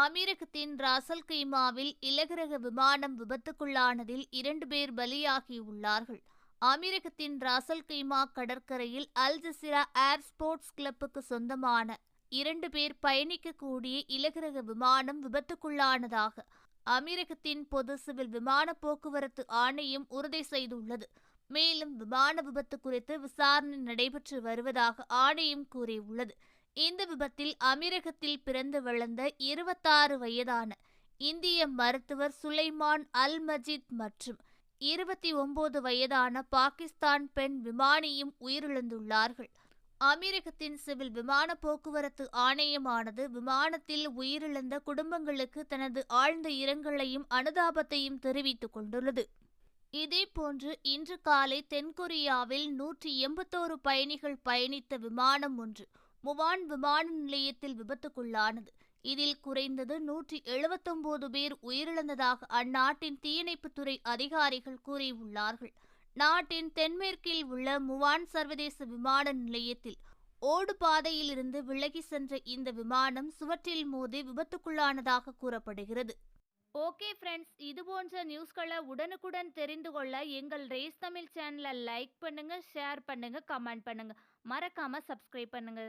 அமீரகத்தின் ராசல் கைமாவில் இலகுரக விமானம் விபத்துக்குள்ளானதில் 2 பேர் பலியாகியுள்ளார்கள். அமீரகத்தின் ராசல் கைமா கடற்கரையில் அல் ஜசீரா ஏர் ஸ்போர்ட்ஸ் கிளப்புக்கு சொந்தமான 2 பேர் பயணிக்கக்கூடிய இலகுரக விமானம் விபத்துக்குள்ளானதாக அமீரகத்தின் பொது சிவில் விமான போக்குவரத்து ஆணையம் உறுதி செய்துள்ளது. மேலும் விமான விபத்து குறித்து விசாரணை நடைபெற்று வருவதாக ஆணையம் கூறியுள்ளது. இந்த விபத்தில் அமீரகத்தில் பிறந்து வளர்ந்த 26 வயதான இந்திய மருத்துவர் சுலைமான் அல் மஜீத் மற்றும் 29 வயதான பாகிஸ்தான் பெண் விமானியும் உயிரிழந்துள்ளார்கள். அமீரகத்தின் சிவில் விமான போக்குவரத்து ஆணையமானது விமானத்தில் உயிரிழந்த குடும்பங்களுக்கு தனது ஆழ்ந்த இரங்கலையும் அனுதாபத்தையும் தெரிவித்துக் கொண்டுள்ளது. இதேபோன்று இன்று காலை தென்கொரியாவில் 181 பயணிகள் பயணித்த விமானம் ஒன்று முவான் விமான நிலையத்தில் விபத்துக்குள்ளானது. இதில் குறைந்தது 179 பேர் உயிரிழந்ததாக அந்நாட்டின் தீயணைப்புத்துறை அதிகாரிகள் கூறியுள்ளார்கள். நாட்டின் தென்மேற்கில் உள்ள முவான் சர்வதேச விமான நிலையத்தில் ஓடு பாதையிலிருந்து விலகி சென்ற இந்த விமானம் சுவற்றில் மோதி விபத்துக்குள்ளானதாக கூறப்படுகிறது. ஓகே ஃப்ரெண்ட்ஸ், இது போன்ற நியூஸ்களை உடனுக்குடன் தெரிந்து கொள்ள எங்கள் ரேஸ் தமிழ் சேனலை லைக் பண்ணுங்க, ஷேர் பண்ணுங்க, கமெண்ட் பண்ணுங்க, மறக்காம சப்ஸ்கிரைப் பண்ணுங்க.